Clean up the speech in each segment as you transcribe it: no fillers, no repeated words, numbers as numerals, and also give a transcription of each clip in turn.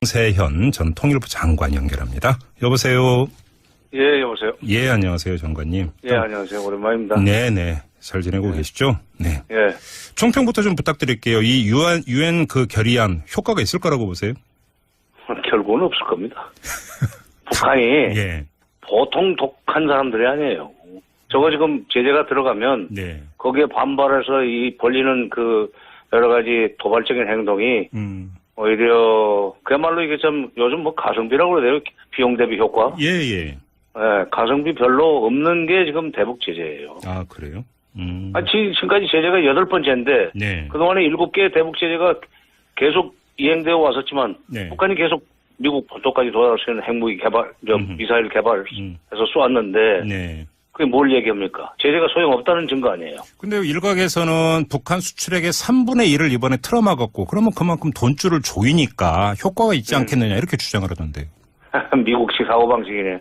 세현 전 통일부 장관 연결합니다. 여보세요. 예, 여보세요. 예, 안녕하세요, 장관님. 예, 안녕하세요. 오랜만입니다. 네네. 잘 지내고 계시죠? 네. 예. 총평부터 좀 부탁드릴게요. 이 유엔 그 결의안 효과가 있을 거라고 보세요? 결국은 없을 겁니다. 북한이 예. 보통 독한 사람들이 아니에요. 저거 지금 제재가 들어가면 네. 거기에 반발해서 이 벌리는 그 여러 가지 도발적인 행동이 오히려 그야말로 이게 좀 요즘 뭐 가성비라고 그래야 돼요. 비용 대비 효과. 예, 예. 예, 가성비 별로 없는 게 지금 대북 제재예요. 아, 그래요? 지금까지 제재가 8번째인데 네. 그동안에 7개의 대북 제재가 계속 이행되어 왔었지만 네. 북한이 계속 미국 본토까지 도달할 수 있는 핵무기 개발, 미사일 개발해서 쏘았는데 네. 그게 뭘 얘기합니까? 제재가 소용없다는 증거 아니에요. 근데 일각에서는 북한 수출액의 3분의 1을 이번에 틀어막았고 그러면 그만큼 돈줄을 조이니까 효과가 있지 않겠느냐 이렇게 주장을 하던데요. 미국식 사고방식이네.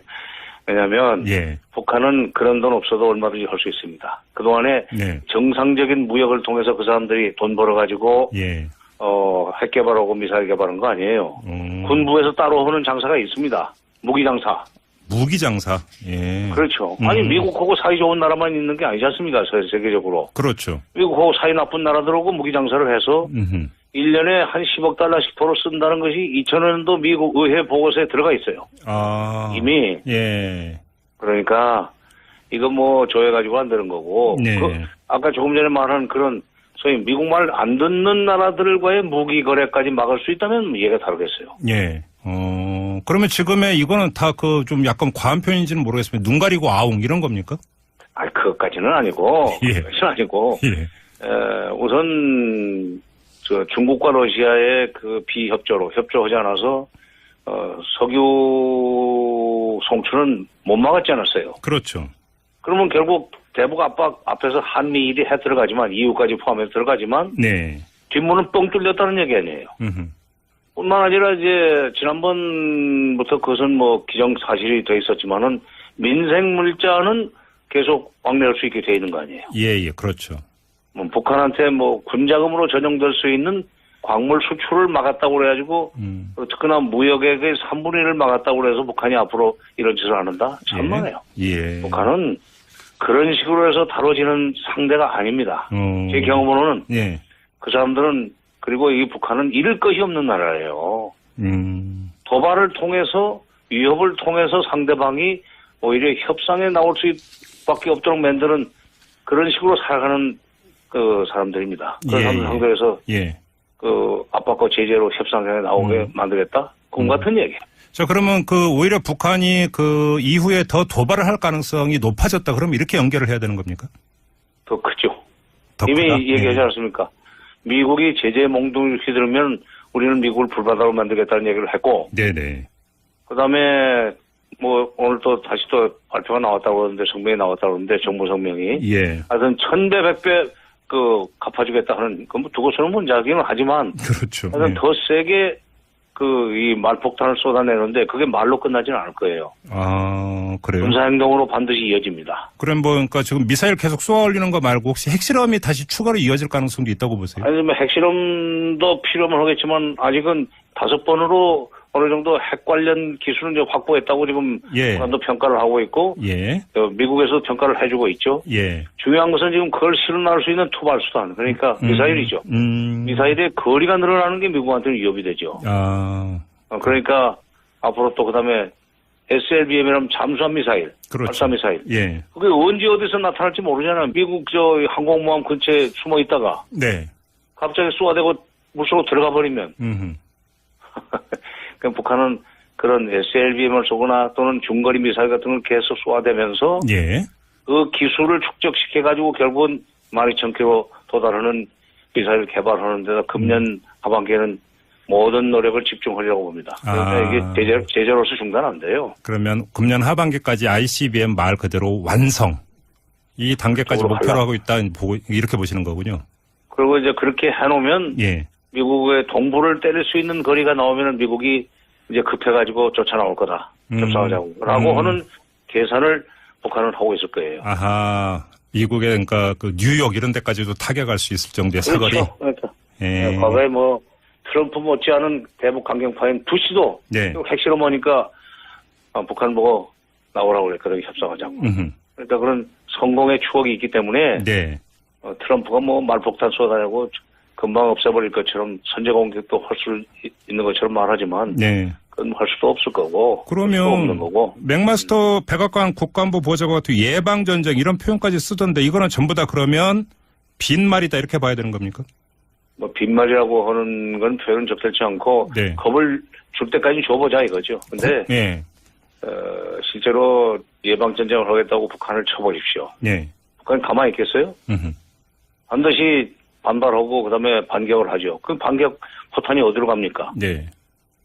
왜냐하면 예. 북한은 그런 돈 없어도 얼마든지 할 수 있습니다. 그동안에 네. 정상적인 무역을 통해서 그 사람들이 돈 벌어가지고 예. 핵 개발하고 미사일 개발한 거 아니에요. 군부에서 따로 하는 장사가 있습니다. 무기 장사. 무기 장사. 예. 그렇죠. 아니 미국하고 사이 좋은 나라만 있는 게 아니지 않습니까? 세계적으로. 그렇죠. 미국하고 사이 나쁜 나라들하고 무기 장사를 해서 1년에 한 10억 달러씩 도로 쓴다는 것이 2000년도 미국 의회 보고서에 들어가 있어요. 아. 이미. 예. 그러니까 이거 뭐 조회가지고 안 되는 거고. 네. 아까 조금 전에 말한 그런 소위 미국말 안 듣는 나라들과의 무기 거래까지 막을 수 있다면 얘가 다르겠어요. 예. 그러면 지금의 이거는 다 그 좀 약간 과한 표현인지는 모르겠습니다. 눈 가리고 아웅 이런 겁니까? 아니, 그것까지는 아니고. 예. 그것은 아니고. 예. 우선, 중국과 러시아의 그 비협조로, 협조하지 않아서, 석유 송출은 못 막았지 않았어요. 그렇죠. 그러면 결국 대북 압박 앞에서 한미일이 해 들어가지만, EU까지 포함해서 들어가지만, 네. 뒷문은 뻥 뚫렸다는 얘기 아니에요. 뿐만 아니라 이제 지난번부터 그것은 뭐 기정사실이 돼 있었지만은 민생 물자는 계속 왕래할 수 있게 돼 있는 거 아니에요. 예, 예, 그렇죠. 뭐 북한한테 뭐 군자금으로 전용될 수 있는 광물 수출을 막았다고 그래가지고 특히나 무역액의 3분의 1을 막았다고 그래서 북한이 앞으로 이런 짓을 안 한다? 참만해요. 예. 북한은 그런 식으로 해서 다뤄지는 상대가 아닙니다. 제 경험으로는 예. 그 사람들은 그리고 이 북한은 잃을 것이 없는 나라예요. 도발을 통해서 위협을 통해서 상대방이 오히려 협상에 나올 수밖에 없도록 만드는 그런 식으로 살아가는 그 사람들입니다. 그런 사람들 상대해서 그 압박과 제재로 협상에 나오게 만들겠다? 그건 같은 얘기예요. 자, 그러면 그 오히려 북한이 그 이후에 더 도발을 할 가능성이 높아졌다. 그럼 이렇게 연결을 해야 되는 겁니까? 더 크죠. 더 이미 크다? 얘기하지 않았습니까? 미국이 제재 몽둥이를 휘두르면 우리는 미국을 불바다로 만들겠다는 얘기를 했고. 네네. 그 다음에 뭐 오늘 또 다시 또 발표가 나왔다고 그러는데 성명이 나왔다고 그러는데 정부 성명이. 예. 하여튼 1000배 100배 그 갚아주겠다 하는 그건 뭐 두고서는 문제하기는 하지만. 그렇죠. 하여튼 더 세게 그 이 말폭탄을 쏟아내는데 그게 말로 끝나지는 않을 거예요. 아, 그래요? 군사행동으로 반드시 이어집니다. 그럼 뭐, 그러니까 지금 미사일 계속 쏘아 올리는 거 말고 혹시 핵실험이 다시 추가로 이어질 가능성도 있다고 보세요? 아니, 뭐 핵실험도 필요는 하겠지만 아직은 5번으로 어느 정도 핵 관련 기술을 이제 확보했다고 지금 북한도 평가를 하고 있고, 미국에서도 평가를 해주고 있죠. 예. 중요한 것은 지금 그걸 실현할 수 있는 투발 수단, 그러니까 미사일이죠. 미사일의 거리가 늘어나는 게 미국한테는 위협이 되죠. 그러니까 앞으로 또 그다음에 SLBM이라면 잠수함 미사일, 발사 미사일. 예. 그게 언제 어디서 나타날지 모르잖아요. 미국 항공모함 근처에 숨어 있다가 갑자기 쏘아대고 물속으로 들어가 버리면. 그럼 북한은 그런 SLBM을 쏘거나 또는 중거리 미사일 같은 걸 계속 쏘아대면서 그 기술을 축적시켜가지고 결국은 12,000km 도달하는 미사일 개발하는 데다 금년 하반기에는 모든 노력을 집중하려고 봅니다. 그러니까 이게 제재로서 중단 안 돼요. 그러면 금년 하반기까지 ICBM 말 그대로 완성. 이 단계까지 목표로 하고 있다 이렇게 보시는 거군요. 그리고 이제 그렇게 해놓으면 미국의 동부를 때릴 수 있는 거리가 나오면 미국이 이제 급해가지고 쫓아나올 거다. 협상하자고. 라고 하는 계산을 북한은 하고 있을 거예요. 아하. 미국의 그러니까 그 뉴욕 이런 데까지도 타격할 수 있을 정도의 사거리. 그렇죠. 그러니까. 과거에 뭐 트럼프 못지않은 대북 강경파인 부시도 네. 핵실험하니까 북한 보고 나오라고 그랬거든요. 협상하자고. 그러니까 그런 성공의 추억이 있기 때문에 네. 트럼프가 뭐 말폭탄 쏘다냐고 금방 없애버릴 것처럼 선제 공격도 할 수 있는 것처럼 말하지만 네. 그건 할 수도 없을 거고 그러면 없는 거고. 맥마스터 백악관 국방부 보좌관 같은 예방 전쟁 이런 표현까지 쓰던데 이거는 전부 다 그러면 빈말이다 이렇게 봐야 되는 겁니까? 뭐 빈말이라고 하는 건 표현은 적절치 않고 네. 겁을 줄 때까지 줘보자 이거죠. 근데 네. 실제로 예방 전쟁을 하겠다고 북한을 쳐버립시오. 네. 북한이 가만히 있겠어요? 반드시 반발하고 그다음에 반격을 하죠. 그 반격 포탄이 어디로 갑니까? 네.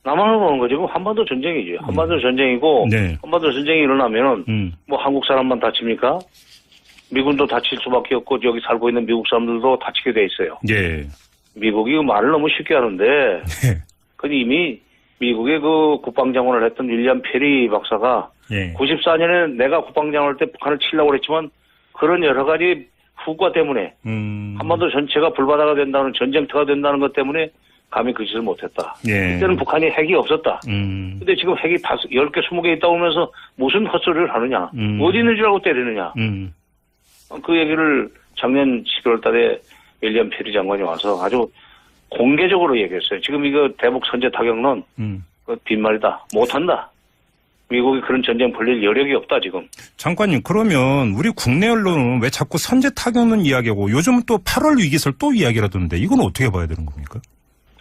남한으로 오는 거지. 한반도 전쟁이죠. 한반도 전쟁이고 네. 한반도 전쟁이 일어나면은 뭐 한국 사람만 다칩니까? 미군도 다칠 수밖에 없고 여기 살고 있는 미국 사람들도 다치게 돼 있어요. 예. 미국이 말을 너무 쉽게 하는데 네. 그 이미 미국의 그 국방장관을 했던 윌리엄 페리 박사가 예. 94년에 내가 국방장관 할 때 북한을 치려고 그랬지만 그런 여러 가지 후과 때문에 한반도 전체가 불바다가 된다는 전쟁터가 된다는 것 때문에 감히 그 짓을 못했다. 예. 그때는 북한이 핵이 없었다. 근데 지금 핵이 10개, 20개 있다고 하면서 무슨 헛소리를 하느냐. 어디 있는 줄 알고 때리느냐. 그 얘기를 작년 11월 달에 윌리엄 페리 장관이 와서 아주 공개적으로 얘기했어요. 지금 이거 대북 선제 타격론 그 빈말이다. 못한다. 미국이 그런 전쟁 벌릴 여력이 없다 지금. 장관님 그러면 우리 국내 언론은 왜 자꾸 선제 타격론 이야기하고 요즘은 또 8월 위기설 또 이야기라던데 이건 어떻게 봐야 되는 겁니까?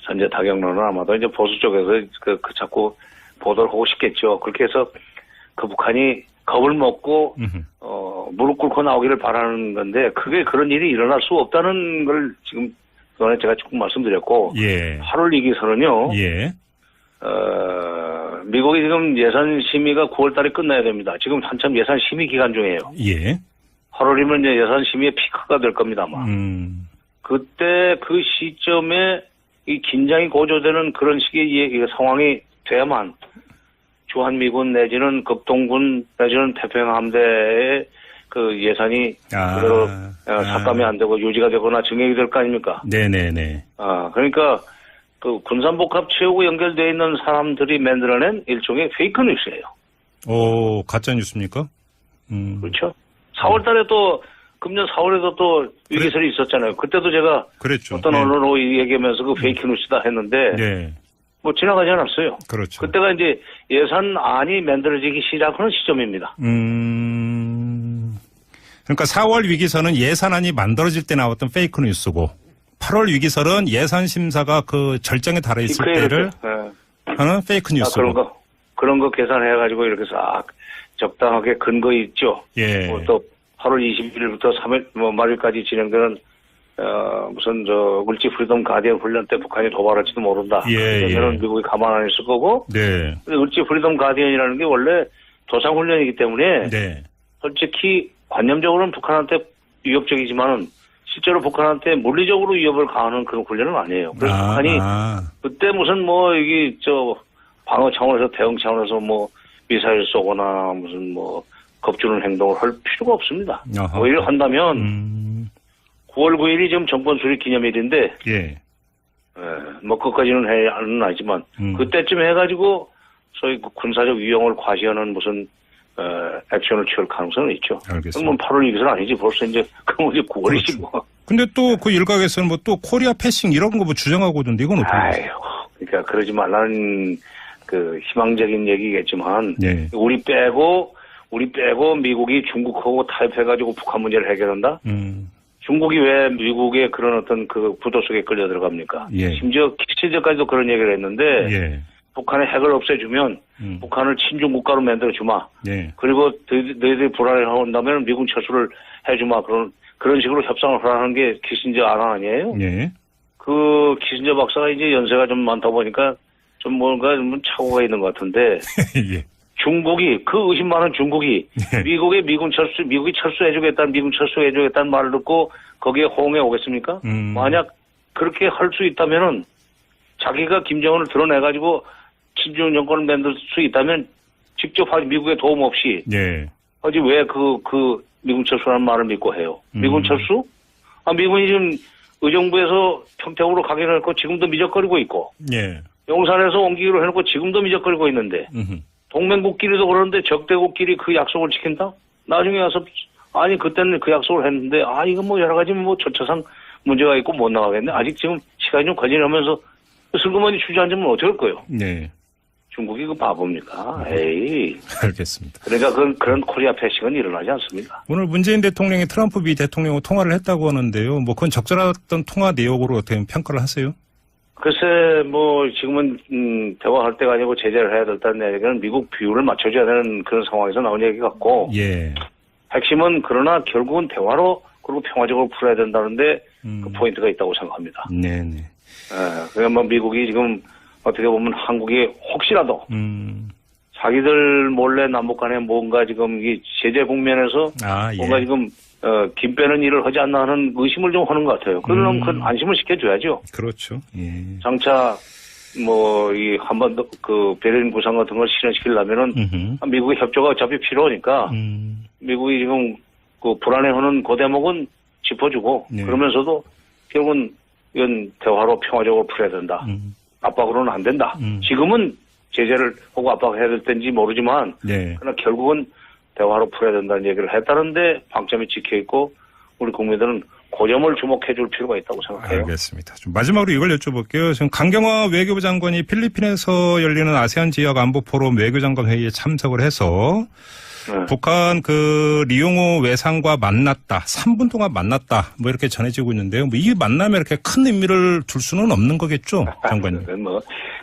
선제 타격론은 아마도 이제 보수 쪽에서 그 자꾸 보도를 하고 싶겠죠. 그렇게 해서 그 북한이 겁을 먹고 무릎 꿇고 나오기를 바라는 건데 그게 그런 일이 일어날 수 없다는 걸 지금 그전에 제가 조금 말씀드렸고 예. 8월 위기설은요. 예. 미국이 지금 예산 심의가 9월 달에 끝나야 됩니다. 지금 한참 예산 심의 기간 중이에요. 예. 8월이면 이제 예산 심의의 피크가 될 겁니다, 아마. 그때 그 시점에 이 긴장이 고조되는 그런 식의 상황이 돼야만 주한미군 내지는 극동군 내지는 태평양 함대의 그 예산이 그대로 삭감이 안 되고 유지가 되거나 증액이 될 거 아닙니까? 네네네. 그러니까 그 군산복합 채우고 연결되어 있는 사람들이 만들어낸 일종의 페이크 뉴스예요. 오, 가짜 뉴스입니까? 그렇죠. 4월 달에 또 금년 4월에도 또 위기설이 있었잖아요. 그때도 제가 그랬죠. 어떤 언론으로 얘기하면서 그 페이크 뉴스다 했는데 네. 뭐 지나가지 않았어요. 그렇죠. 그때가 이제 예산안이 만들어지기 시작하는 시점입니다. 그러니까 4월 위기설은 예산안이 만들어질 때 나왔던 페이크 뉴스고 8월 위기설은 예산 심사가 그 절정에 달해 있을 때를 하는 페이크 뉴스고. 그런 거 계산해가지고 이렇게 싹 적당하게 근거 있죠. 예. 또 8월 21일부터 3일 말일까지 진행되는 무슨 물질 프리덤 가디언 훈련 때 북한이 도발할지도 모른다. 그러면 미국이 가만 안 있을 거고. 네. 물질 프리덤 가디언이라는 게 원래 도상 훈련이기 때문에 네. 솔직히 관념적으로는 북한한테 위협적이지만은 실제로 북한한테 물리적으로 위협을 가하는 그런 훈련은 아니에요. 그래서 북한이 그때 무슨 이게 방어 차원에서 대응 차원에서 미사일 쏘거나 무슨 겁주는 행동을 할 필요가 없습니다. 오히려 한다면 9월 9일이 지금 정권 수립 기념일인데 예. 그것까지는 해야는 아니지만 그때쯤 해가지고 소위 군사적 위용을 과시하는 무슨 액션을 취할 가능성은 있죠. 알겠습니다. 그럼 8월 위기설은 아니지. 벌써 이제 9월이지 그렇죠. 근데 또 그 일각에서는 또 코리아 패싱 이런 거 주장하고 있는데 이건 어떻게 보세요? 그러니까 그러지 말라는 그 희망적인 얘기겠지만 네. 우리 빼고 미국이 중국하고 타협해가지고 북한 문제를 해결한다? 중국이 왜 미국의 그런 어떤 그 부도 속에 끌려 들어갑니까? 예. 심지어 키시저까지도 그런 얘기를 했는데 예. 북한의 핵을 없애주면 북한을 친중 국가로 만들어주마. 예. 그리고 너희들이 불안을 한다면 미군 철수를 해주마. 그런 식으로 협상을 하라는 게 키신저 안화 아니에요? 예. 그 키신저 박사가 이제 연세가 좀 많다 보니까 좀 뭔가 좀 착오가 있는 것 같은데 예. 중국이 그 의심 많은 중국이 미국이 철수해주겠다는 미군 철수해주겠다는 말을 듣고 거기에 호응해 오겠습니까? 만약 그렇게 할 수 있다면은 자기가 김정은을 드러내가지고 친중 정권을 만들 수 있다면 직접 미국의 도움 없이 예. 하지 왜 그 미군 철수라는 말을 믿고 해요? 미군 철수? 미군이 지금 의정부에서 평택으로 가기로 했고 지금도 미적거리고 있고 예. 용산에서 옮기기로 해놓고 지금도 미적거리고 있는데 동맹국끼리도 그러는데 적대국끼리 그 약속을 지킨다? 나중에 와서 아니 그때는 그 약속을 했는데 이거 뭐 여러 가지 뭐 절차상 문제가 있고 못 나가겠네. 아직 지금 시간이 좀 걸리면서 슬그머니 주저앉으면 어쩔 거예요. 네. 중국이 그 바보입니까? 에이. 알겠습니다. 그러니까 그런 코리아 패싱은 일어나지 않습니다. 오늘 문재인 대통령이 트럼프 미 대통령과 통화를 했다고 하는데요. 뭐 그건 적절했던 통화 내용으로 어떻게 평가를 하세요? 글쎄 뭐 지금은 대화할 때가 아니고 제재를 해야 된다는 얘기는 미국 비율을 맞춰줘야 되는 그런 상황에서 나온 얘기 같고 예. 핵심은 그러나 결국은 대화로 그리고 평화적으로 풀어야 된다는데 그 포인트가 있다고 생각합니다. 네네. 그러니까 뭐 미국이 지금 어떻게 보면 한국이 혹시라도 자기들 몰래 남북 간에 뭔가 지금 이 제재 국면에서 예. 뭔가 지금 김 빼는 일을 하지 않나 하는 의심을 좀 하는 것 같아요. 그러면 그 안심을 시켜줘야죠. 그렇죠. 예. 장차 뭐 이 한 번 더 그 베를린 구상 같은 걸 실현시키려면은 미국의 협조가 어차피 필요하니까 미국이 지금 그 불안해하는 그 대목은 짚어주고 네. 그러면서도 결국은 이건 대화로 평화적으로 풀어야 된다. 압박으로는 안 된다. 지금은 제재를 하고 압박해야 될 텐지 모르지만 네. 그러나 결국은 대화로 풀어야 된다는 얘기를 했다는데 방점이 찍혀 있고 우리 국민들은 그 점을 주목해 줄 필요가 있다고 생각해요. 알겠습니다. 좀 마지막으로 이걸 여쭤볼게요. 지금 강경화 외교부 장관이 필리핀에서 열리는 아세안 지역 안보 포럼 외교장관 회의에 참석을 해서 네. 북한 그 리용호 외상과 만났다. 3분 동안 만났다. 뭐 이렇게 전해지고 있는데요. 뭐 이 만남에 이렇게 큰 의미를 둘 수는 없는 거겠죠, 장관님.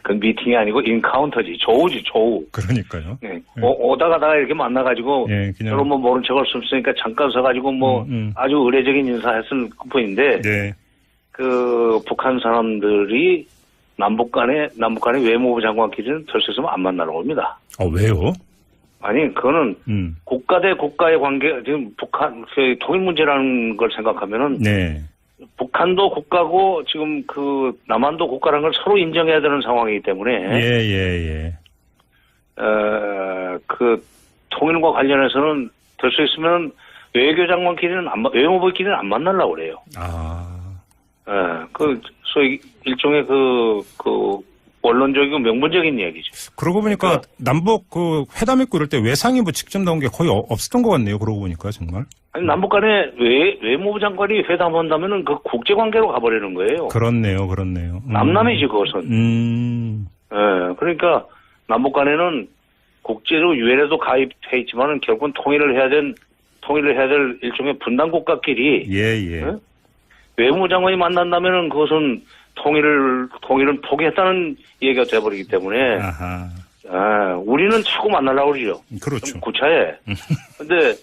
그건 미팅이 아니고 인카운터지. 조우지, 조우. 그러니까요. 네. 오다 가다가 이렇게 만나가지고 예, 그냥 서로 뭐 모른 척할 수 없으니까 잠깐 서가지고 뭐 아주 의례적인 인사했을 뿐인데 네. 그 북한 사람들이 남북 간의 외무부 장관끼리는 될 수 있으면 안 만나러 옵니다. 왜요? 아니 그거는 국가 대 국가의 관계 지금 북한 그 통일 문제라는 걸 생각하면은 네. 북한도 국가고 지금 그 남한도 국가라는 걸 서로 인정해야 되는 상황이기 때문에 예. 그 통일과 관련해서는 될 수 있으면 외교장관끼리는 외무부끼리는 안 만나려고 그래요. 그 소위 일종의 그 원론적이고 명분적인 얘기죠. 그러고 보니까 남북 그 회담 했고 이럴 때 외상이 뭐 직접 나온 게 거의 없었던 것 같네요. 그러고 보니까 정말. 아니 남북 간에 외무부 장관이 회담한다면은 그 국제 관계로 가버리는 거예요. 그렇네요. 남남이지 그것은. 그러니까 남북 간에는 국제로 유엔에도 가입해 있지만은 결국은 통일을 해야 될 일종의 분단 국가끼리. 외무장관이 만난다면은 그것은 통일을 포기했다는 얘기가 돼버리기 때문에 우리는 자꾸 만나려고 그러죠. 그렇죠. 구차해. 근데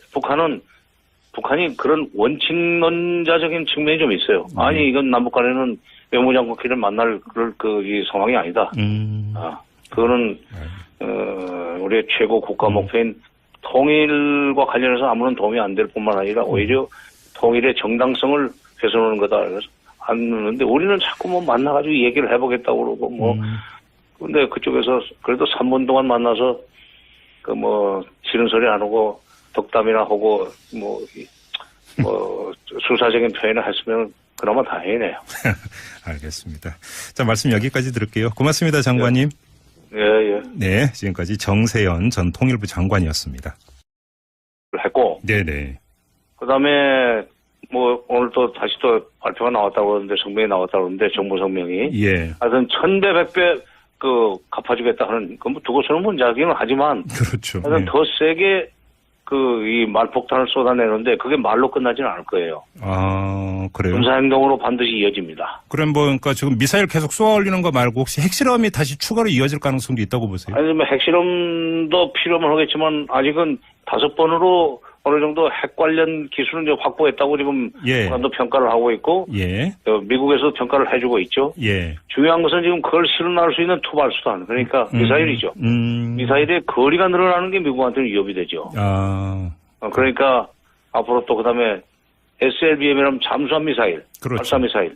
북한이 그런 원칙론자적인 측면이 좀 있어요. 아니 이건 남북 간에는 외무장관끼리 만날 이 상황이 아니다. 그거는 우리의 최고 국가 목표인 통일과 관련해서 아무런 도움이 안 될 뿐만 아니라 오히려 통일의 정당성을 훼손하는 거다. 그래서 안 누는데 우리는 자꾸 뭐 만나가지고 얘기를 해보겠다고 그러고 뭐 근데 그쪽에서 그래도 3분 동안 만나서 그 뭐 싫은 소리 안 하고 덕담이나 하고 뭐 수사적인 표현을 했으면 그나마 다행이네요. 알겠습니다. 자 말씀 여기까지 들을게요. 고맙습니다, 장관님. 예. 네, 지금까지 정세현 전 통일부 장관이었습니다. 했고. 네네. 그다음에 뭐 오늘 또 다시 또 발표가 나왔다고 그러는데 성명이 나왔다고 그러는데 정부 성명이 하여튼 1000배 100배 그 갚아주겠다 하는 그 뭐 두고서는 문제하기는 하지만 그렇죠. 하여튼 더 세게 그 이 말폭탄을 쏟아내는데 그게 말로 끝나지는 않을 거예요. 그래요? 군사 행동으로 반드시 이어집니다. 그럼 뭐 그러니까 지금 미사일 계속 쏘아 올리는 거 말고 혹시 핵실험이 다시 추가로 이어질 가능성도 있다고 보세요? 아니 뭐 핵실험도 필요는 하겠지만 아직은 5번으로 어느 정도 핵 관련 기술은 이제 확보했다고 지금 북한도 평가를 하고 있고 미국에서 평가를 해주고 있죠. 중요한 것은 지금 그걸 실현할 수 있는 투발수단 그러니까 미사일이죠. 미사일의 거리가 늘어나는 게 미국한테는 위협이 되죠. 그러니까 앞으로 또 그다음에 SLBM이라는 잠수함 미사일, 발사 미사일.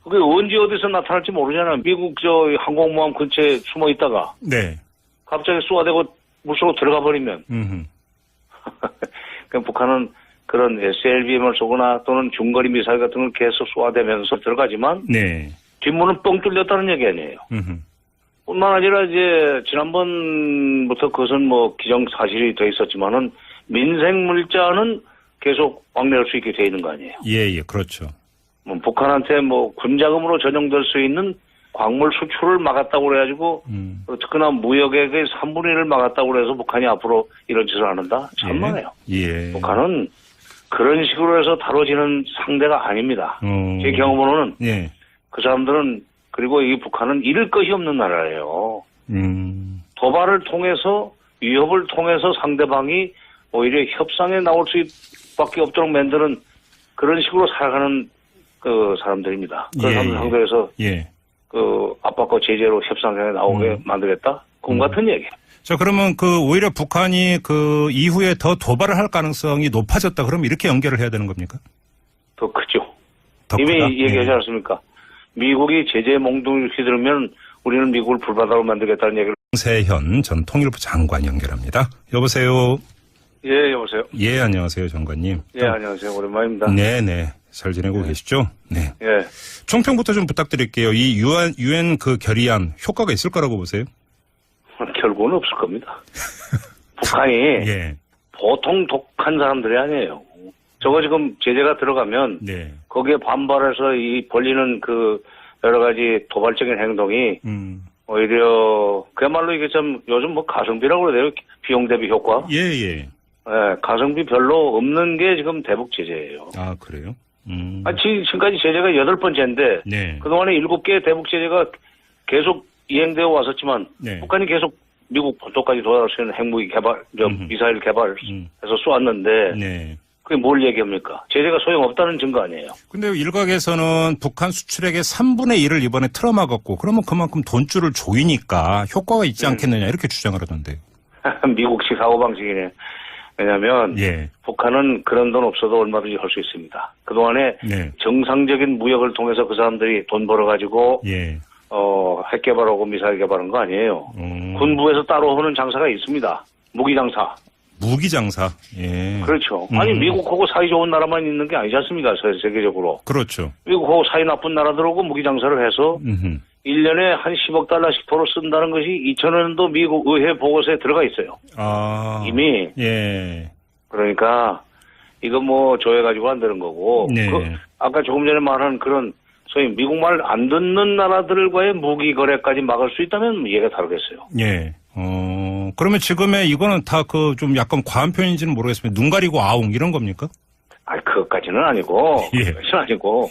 그게 언제 어디서 나타날지 모르잖아요. 미국 저 항공모함 근처에 숨어 있다가 갑자기 쏘아대고 물속으로 들어가 버리면. 그럼 북한은 그런 SLBM을 쏘거나 또는 중거리 미사일 같은 걸 계속 쏘아대면서 들어가지만 네. 뒷문은 뻥 뚫렸다는 얘기 아니에요. 뿐만 아니라 이제 지난번부터 그것은 뭐 기정사실이 돼 있었지만은 민생 물자는 계속 왕래할 수 있게 돼 있는 거 아니에요. 예, 그렇죠. 뭐 북한한테 뭐 군자금으로 전용될 수 있는 광물 수출을 막았다고 그래가지고 특히나 무역액의 3분의 1을 막았다고 그래서 북한이 앞으로 이런 짓을 안 한다? 참만해요. 예. 북한은 그런 식으로 해서 다뤄지는 상대가 아닙니다. 제 경험으로는 예. 그 사람들은 그리고 이 북한은 잃을 것이 없는 나라예요. 도발을 통해서 위협을 통해서 상대방이 오히려 협상에 나올 수밖에 없도록 만드는 그런 식으로 살아가는 그 사람들입니다. 그런 사람들 상대에서 그 압박과 제재로 협상에 나오게 만들겠다? 꿈 같은 얘기. 자, 그러면 그 오히려 북한이 그 이후에 더 도발을 할 가능성이 높아졌다. 그럼 이렇게 연결을 해야 되는 겁니까? 더 크죠. 더 이미 크다? 얘기하지 않았습니까? 미국이 제재에 몽둥이를 휘두르면 우리는 미국을 불바다로 만들겠다는 얘기를. 정세현 전 통일부 장관 연결합니다. 여보세요. 예, 여보세요. 예, 안녕하세요, 장관님. 예, 안녕하세요. 오랜만입니다. 네네. 잘 지내고 계시죠? 네. 예. 총평부터 좀 부탁드릴게요. 이 유엔 그 결의안 효과가 있을 거라고 보세요? 결국은 없을 겁니다. 북한이 보통 독한 사람들이 아니에요. 저거 지금 제재가 들어가면 거기에 반발해서 이 벌리는 그 여러 가지 도발적인 행동이 오히려 그야말로 이게 좀 요즘 뭐 가성비라고 그래야 돼요. 비용 대비 효과. 예, 가성비 별로 없는 게 지금 대북 제재예요. 아, 그래요? 지금까지 제재가 8번째인데 그동안에 7개의 대북 제재가 계속 이행되어 왔었지만 북한이 계속 미국 본토까지 도달할 수 있는 핵무기 개발, 미사일 개발해서 쏘았는데 그게 뭘 얘기합니까? 제재가 소용없다는 증거 아니에요. 근데 일각에서는 북한 수출액의 3분의 1을 이번에 틀어막았고 그러면 그만큼 돈줄을 조이니까 효과가 있지 않겠느냐 이렇게 주장을 하던데요. 미국식 사고방식이네. 왜냐하면 북한은 그런 돈 없어도 얼마든지 할 수 있습니다. 그동안에 정상적인 무역을 통해서 그 사람들이 돈 벌어가지고 핵 개발하고 미사일 개발한 거 아니에요. 군부에서 따로 하는 장사가 있습니다. 무기 장사. 무기 장사. 예. 그렇죠. 아니 미국하고 사이 좋은 나라만 있는 게 아니지 않습니까? 세계적으로. 그렇죠. 미국하고 사이 나쁜 나라들하고 무기 장사를 해서 1년에 한 10억 달러씩 도로 쓴다는 것이 2000년도 미국 의회 보고서에 들어가 있어요. 아. 이미. 그러니까 이거 뭐 조회가지고 안 되는 거고. 아까 조금 전에 말한 그런 소위 미국 말 안 듣는 나라들과의 무기 거래까지 막을 수 있다면 얘가 다르겠어요. 그러면 지금의 이거는 다 그 좀 약간 과한 표현인지는 모르겠습니다. 눈 가리고 아웅 이런 겁니까? 아니, 그것까지는 아니고. 그것은 아니고.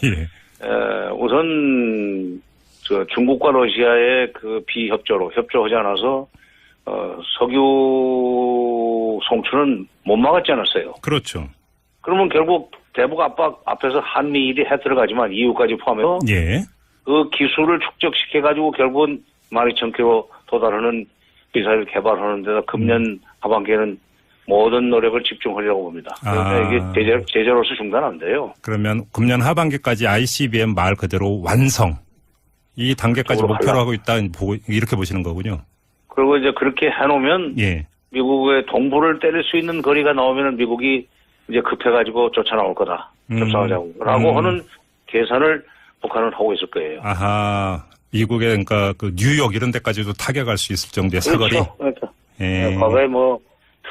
우선, 중국과 러시아의 그 비협조로, 협조하지 않아서, 석유 송출은 못 막았지 않았어요. 그렇죠. 그러면 결국 대북 압박 앞에서 한미일이 해 들어가지만 EU까지 포함해서. 그 기술을 축적시켜가지고 결국은 12,000km 도달하는 미사일 개발하는 데다 금년 하반기에는 모든 노력을 집중하려고 봅니다. 그러니까 이게 제재로서 중단 안 돼요. 그러면 금년 하반기까지 ICBM 말 그대로 완성. 이 단계까지 목표로 하고 있다 이렇게 보시는 거군요. 그리고 이제 그렇게 해놓으면 미국의 동부를 때릴 수 있는 거리가 나오면 미국이 이제 급해가지고 쫓아나올 거다. 협상하자고. 라고 하는 계산을 북한은 하고 있을 거예요. 아하. 미국의 그러니까 그 뉴욕 이런 데까지도 타격할 수 있을 정도의 사거리. 그렇죠. 과거에 뭐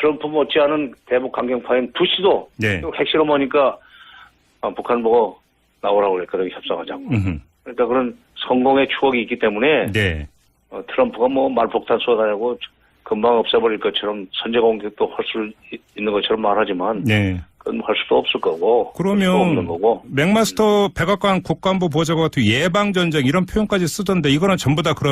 트럼프 못지않은 대북 강경파인 부시도 핵실험하니까 북한 보고 나오라고 그랬거든요. 협상하자고. 그러니까 그런 성공의 추억이 있기 때문에 트럼프가 뭐 말폭탄 쏘다냐고 금방 없애버릴 것처럼 선제 공격도 할 수 있는 것처럼 말하지만 그건 할 수도 없을 거고. 그러면 맥마스터 백악관 국가안보 보좌관 같은 예방전쟁 이런 표현까지 쓰던데 이거는 전부 다 그런